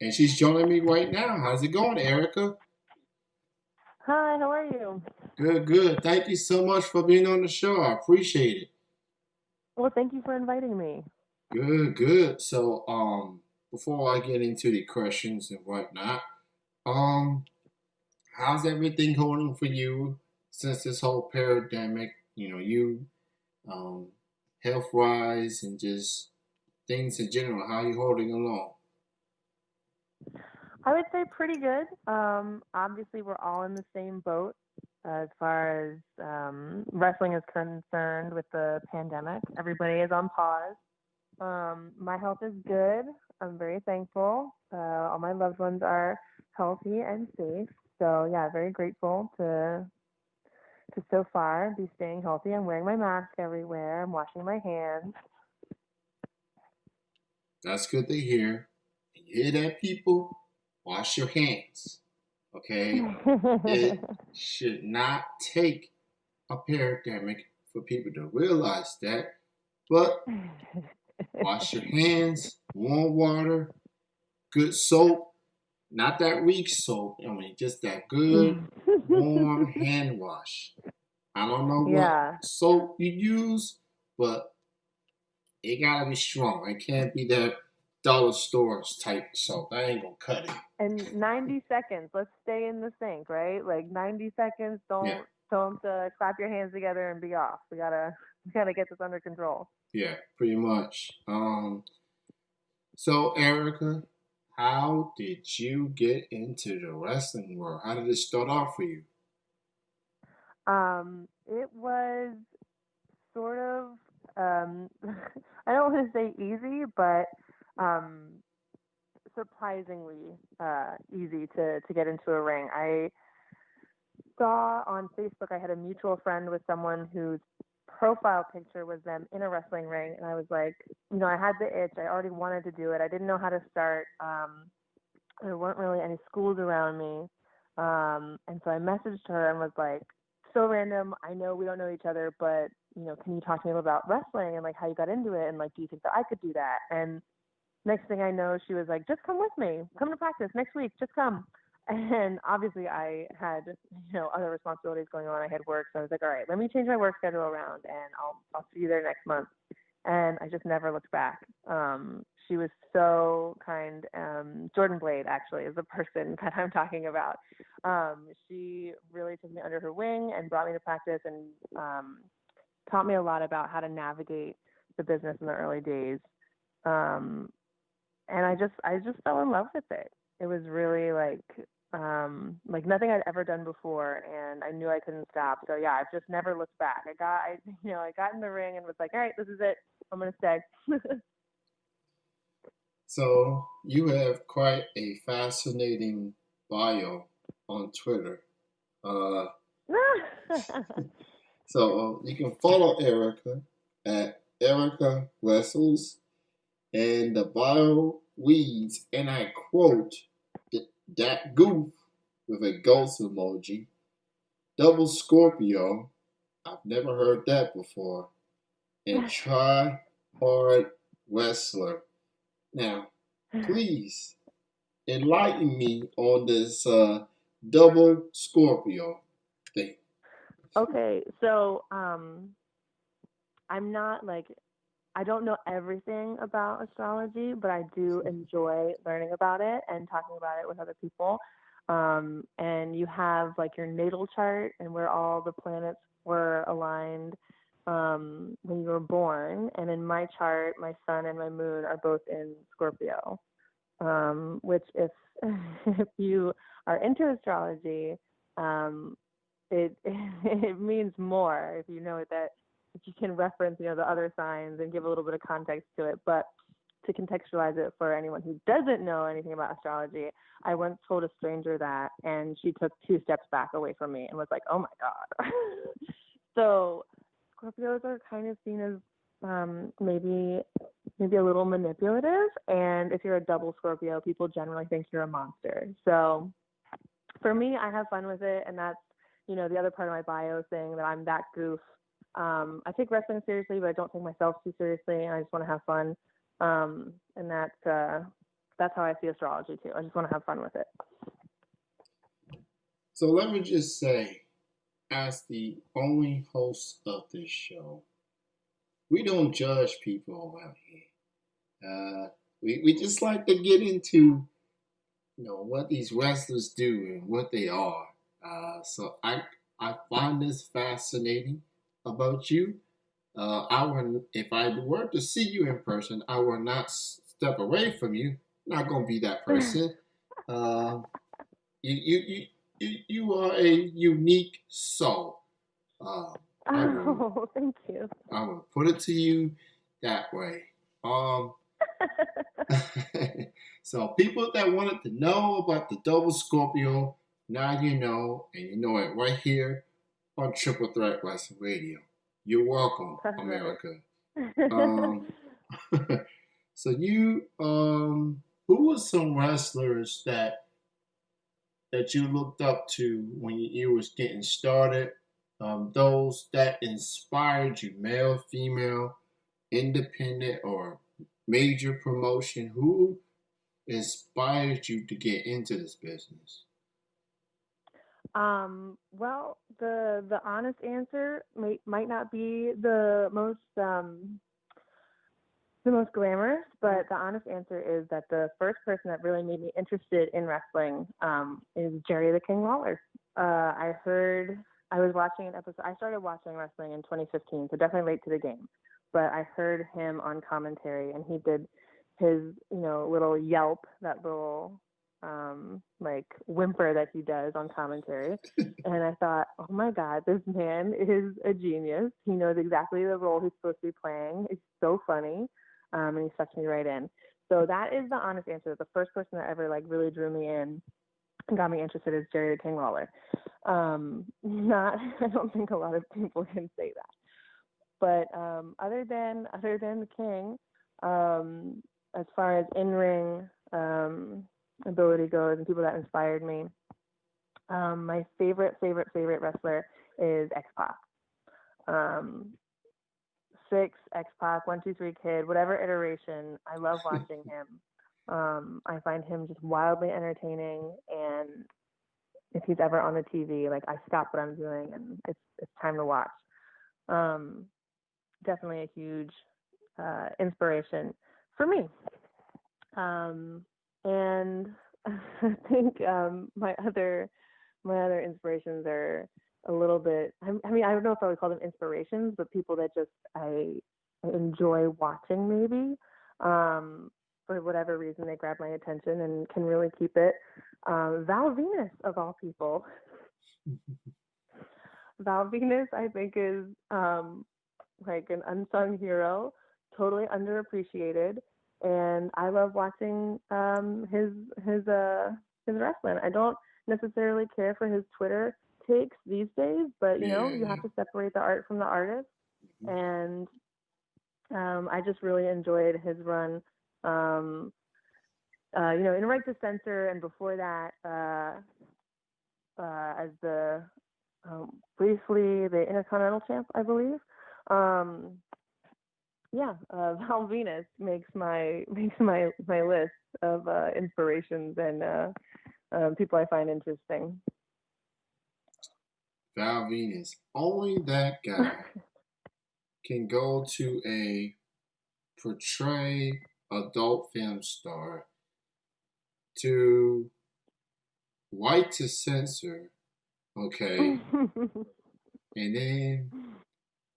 and she's joining me right now. How's it going, Erica? Hi, how are you? Good, good. Thank you so much for being on the show. I appreciate it. Well, thank you for inviting me. Good, good. So, before I get into the questions and whatnot, um, how's everything going for you since this whole pandemic? Um, health wise and just things in general. How are you holding along? I would say pretty good. Obviously, we're all in the same boat as far as wrestling is concerned with the pandemic. Everybody is on pause. My health is good. I'm very thankful. All my loved ones are healthy and safe. So yeah, very grateful to so far be staying healthy. I'm wearing my mask everywhere. I'm washing my hands. That's good to hear. You hear that, people? Wash your hands. Okay? It should not take a pandemic for people to realize that. But wash your hands, warm water, good soap, not that weak soap. I mean, just that good, warm hand wash. I don't know what Yeah. soap you use, but it gotta be strong. It can't be that dollar stores type soap. That ain't gonna cut it. And 90 seconds. Let's stay in the sink, right? Like 90 seconds. Yeah, Don't clap your hands together and be off. We gotta get this under control. yeah, pretty much. So Erica, how did you get into the wrestling world? How did it start off for you? It was sort of I don't want to say easy, but um, surprisingly easy to get into a ring. I saw on Facebook I had a mutual friend with someone whose profile picture was them in a wrestling ring, and I was like, I had the itch. I already wanted to do it. I didn't know how to start. There weren't really any schools around me, and so I messaged her and was like, so random. I know we don't know each other, but can you talk to me about wrestling and like how you got into it, and like, do you think that I could do that? And next thing I know, she was like, just come with me. Come to practice next week. Just come. And obviously, I had other responsibilities going on. I had work, so I was like, all right, let me change my work schedule around, and I'll see you there next month. And I just never looked back. She was so kind. Jordan Blade actually is the person that I'm talking about. She really took me under her wing and brought me to practice and taught me a lot about how to navigate the business in the early days. Um, and I just fell in love with it. It was really like nothing I'd ever done before, and I knew I couldn't stop. So yeah, I've just never looked back. I got in the ring and was like, all right, this is it. I'm gonna stay. So you have quite a fascinating bio on Twitter. Uh, so you can follow Erica at Erica Wrestles, and the bio reads, and I quote, "That goof with a ghost emoji, double Scorpio. I've never heard that before, and try hard wrestler." Now, please enlighten me on this double Scorpio thing. Okay, so I'm not like I don't know everything about astrology, but I do enjoy learning about it and talking about it with other people. And you have like your natal chart and where all the planets were aligned when you were born. And in my chart, my sun and my moon are both in Scorpio, which if if you are into astrology, um, it it means more if you know that if you can reference the other signs and give a little bit of context to it. But to contextualize it for anyone who doesn't know anything about astrology, I once told a stranger that, and she took two steps back away from me and was like, "Oh my god." So Scorpios are kind of seen as maybe a little manipulative, and if you're a double Scorpio, people generally think you're a monster. So for me, I have fun with it, and that's the other part of my bio saying that I'm that goof. I take wrestling seriously, but I don't take myself too seriously, and I just want to have fun. And that's that's how I see astrology too. I just want to have fun with it. So let me just say, as the only host of this show, we don't judge people around here. We just like to get into what these wrestlers do and what they are. So I find this fascinating about you. If I were to see you in person, I will not step away from you. Not gonna be that person. Uh, you are a unique soul. Uh, Oh, thank you. I will put it to you that way. Um, so people that wanted to know about the double Scorpio, now you know, and you know it right here on Triple Threat Wrestling Radio. You're welcome, That's America. right. So who were some wrestlers that you looked up to when you was getting started? Those that inspired you, male, female, independent, or major promotion. Who inspired you to get into this business? Well, the honest answer might not be the most glamorous, but the honest answer is that the first person that really made me interested in wrestling is Jerry the King Lawler. I was watching an episode. I started watching wrestling in 2015, so definitely late to the game. But I heard him on commentary, and he did his, little yelp, that little like whimper that he does on commentary. And I thought, oh my God, this man is a genius. He knows exactly the role he's supposed to be playing. It's so funny. And he sucked me right in. So that is the honest answer. The first person that ever really drew me in and got me interested is Jerry the King Lawler. I don't think a lot of people can say that. But other than the King, as far as in-ring ability goes and people that inspired me, my favorite wrestler is X-Pac. 6, X-Pac, 1, 2, 3 Kid, whatever iteration, I love watching him. I find him just wildly entertaining, and if he's ever on the TV, I stop what I'm doing and it's time to watch. Definitely a huge inspiration for me. And I think my other inspirations are a little bit. I mean, I don't know if I would call them inspirations, but people that just I enjoy watching maybe. For whatever reason, they grab my attention and can really keep it. Val Venus, of all people. Val Venus, I think, is an unsung hero, totally underappreciated, and I love watching his wrestling. I don't necessarily care for his Twitter takes these days, but you have to separate the art from the artist, and I just really enjoyed his run. In Right to Censor, and before that, as the briefly the Intercontinental Champ, I believe. Val Venus makes my list of inspirations and people I find interesting. Val Venus, only that guy can go to a portray adult film star to White to Censor, okay, and then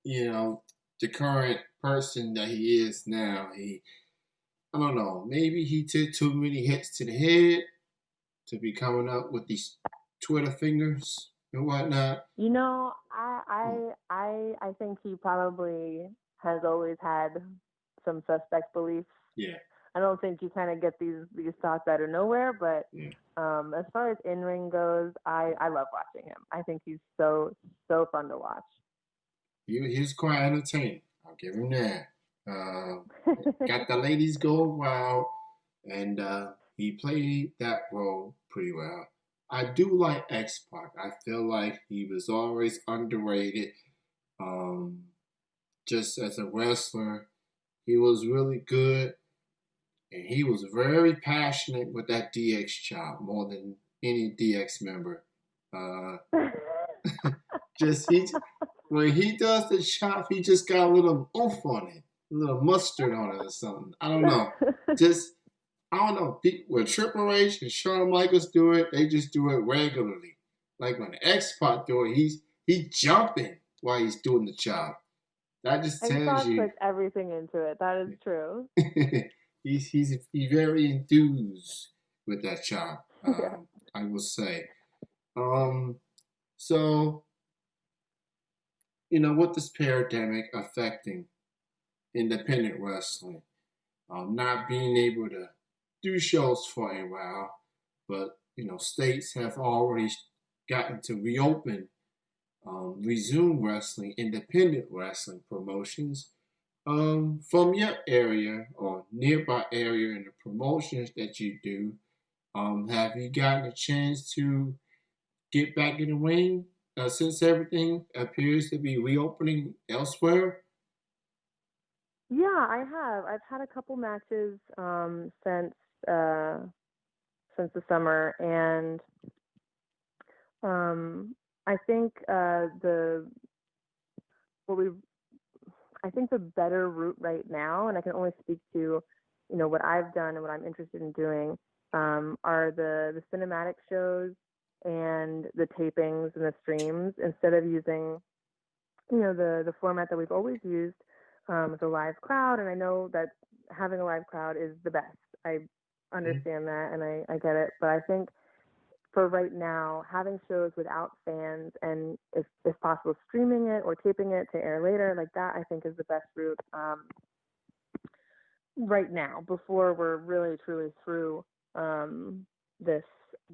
the current person that he is now, I don't know, maybe he took too many hits to the head to be coming up with these Twitter fingers and whatnot. I think he probably has always had some suspect beliefs. Yeah. I don't think you kind of get these thoughts out of nowhere, but as far as in-ring goes, I love watching him. I think he's so fun to watch. He's quite entertaining. I'll give him that. Got the ladies going wild, and he played that role pretty well. I do like X-Pac. I feel like he was always underrated. Just as a wrestler, he was really good. and he was very passionate with that DX chop more than any DX member. Uh, just he when he does the chop, he just got a little oomph on it, a little mustard on it or something. I don't know. Just I don't know. When Triple H and Shawn Michaels do it, they just do it regularly. Like when X Pac do it, he's jumping while he's doing the chop. That just And tells Sonic you puts everything into it. That is true. he's very enthused with that chop. Yeah. I will say. Um, so with this pandemic affecting independent wrestling, not being able to do shows for a while, but states have already gotten to reopen, resume wrestling, independent wrestling promotions. From your area or nearby area and the promotions that you do, have you gotten a chance to get back in the ring since everything appears to be reopening elsewhere? Yeah, I have. I've had a couple matches uh, since the summer, and I think what we I think the better route right now, and I can only speak to what I've done and what I'm interested in doing, are the cinematic shows and the tapings and the streams instead of using the format that we've always used with a live crowd. And I know that having a live crowd is the best. I understand that and I get it, but I think for right now, having shows without fans and if possible streaming it or taping it to air later, like that, I think is the best route right now before we're really truly through this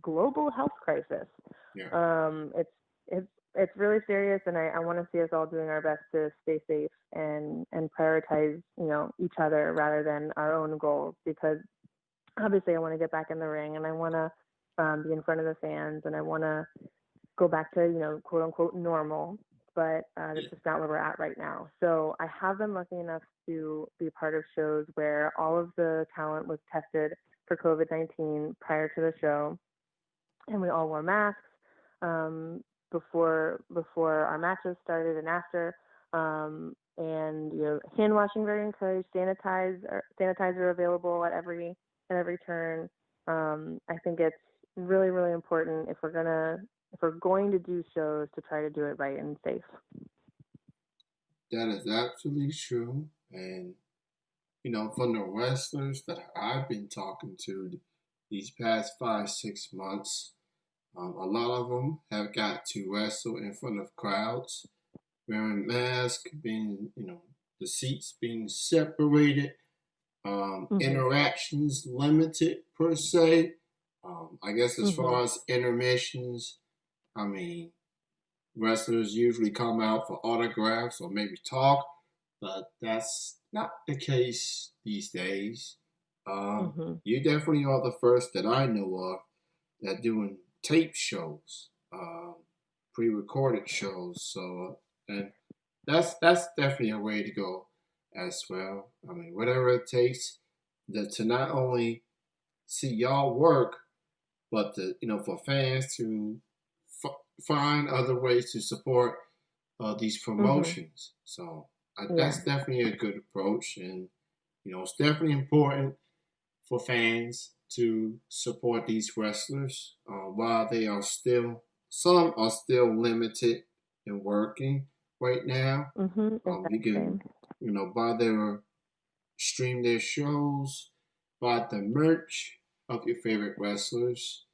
global health crisis. Yeah. It's really serious, and I want to see us all doing our best to stay safe and prioritize each other rather than our own goals, because obviously I want to get back in the ring and I want to be in front of the fans, and I want to go back to quote unquote normal, but that's just not where we're at right now. So I have been lucky enough to be part of shows where all of the talent was tested for COVID-19 prior to the show, and we all wore masks before our matches started and after. And hand washing very encouraged, sanitizer available at every turn. I think it's really, really important if we're going to do shows to try to do it right and safe. That is absolutely true. And from the wrestlers that I've been talking to these past 5-6 months, a lot of them have got to wrestle in front of crowds, wearing masks, being the seats being separated, interactions limited per se. I guess as far as intermissions, I mean, wrestlers usually come out for autographs or maybe talk, but that's not the case these days. You definitely are the first that I know of that doing tape shows, pre-recorded shows. So, and that's definitely a way to go as well. I mean, whatever it takes to not only see y'all work, but for fans to find other ways to support these promotions. So that's definitely a good approach, and it's definitely important for fans to support these wrestlers while some are still limited in working right now. You can buy stream their shows, buy the merch of your favorite wrestlers.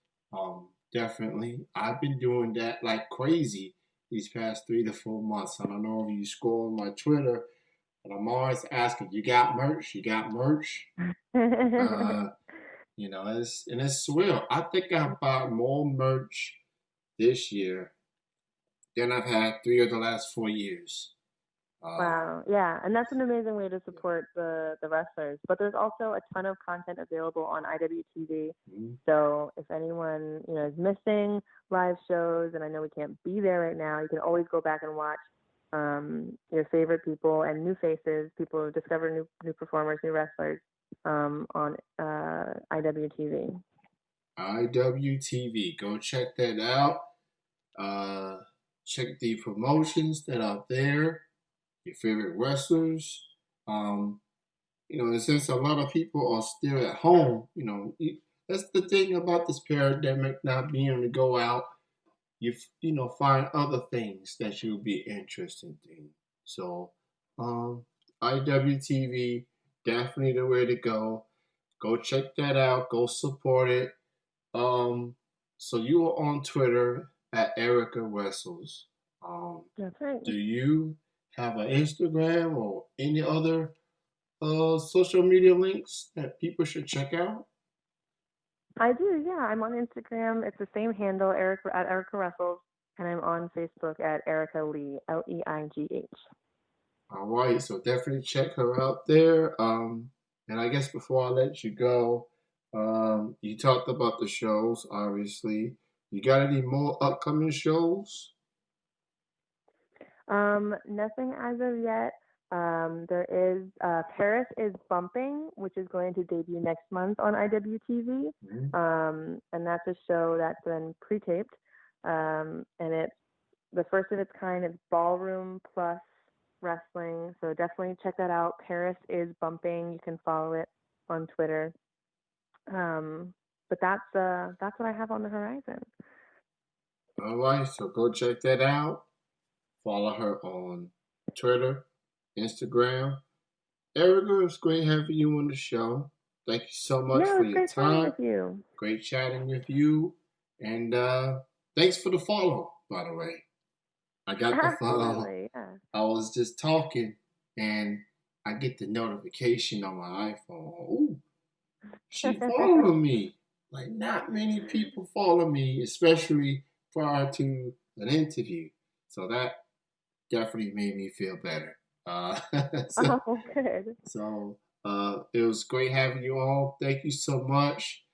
Definitely, I've been doing that like crazy these past 3 to 4 months. I don't know if you scroll on my Twitter, but I'm always asking, "You got merch? You got merch?" It's swell. I think I bought more merch this year than I've had 3 of the last 4 years. Wow, yeah, and that's an amazing way to support the wrestlers. But there's also a ton of content available on IWTV. So if anyone is missing live shows, and I know we can't be there right now, you can always go back and watch your favorite people and new faces, people who discover new performers, new wrestlers on IWTV. IWTV. Go check that out. Check the promotions that are there. Your favorite wrestlers. And since a lot of people are still at home, that's the thing about this pandemic, not being able to go out. Find other things that you'll be interested in. So, IWTV, definitely the way to go. Go check that out. Go support it. So you are on Twitter at Erica Wrestles. That's right. Do you have an Instagram or any other social media links that people should check out? I do, yeah. I'm on Instagram. It's the same handle, at Erica Wrestles, and I'm on Facebook at Erica Leigh, Leigh. All right, so definitely check her out there. And I guess before I let you go, you talked about the shows, obviously. You got any more upcoming shows? Nothing as of yet. There is Paris is Bumping, which is going to debut next month on IWTV. And that's a show that's been pre-taped. And it's the first of its kind. It's ballroom plus wrestling. So definitely check that out. Paris is Bumping. You can follow it on Twitter. But that's what I have on the horizon. All right, so go check that out. Follow her on Twitter, Instagram. Erica, it's great having you on the show. Thank you so much for your great time. With you. Great chatting with you. And thanks for the follow, by the way. I got the follow. Yeah. I was just talking and I get the notification on my iPhone. Ooh, she followed me. Like, not many people follow me, especially prior to an interview. So that definitely made me feel better. Good. So it was great having you on. Thank you so much.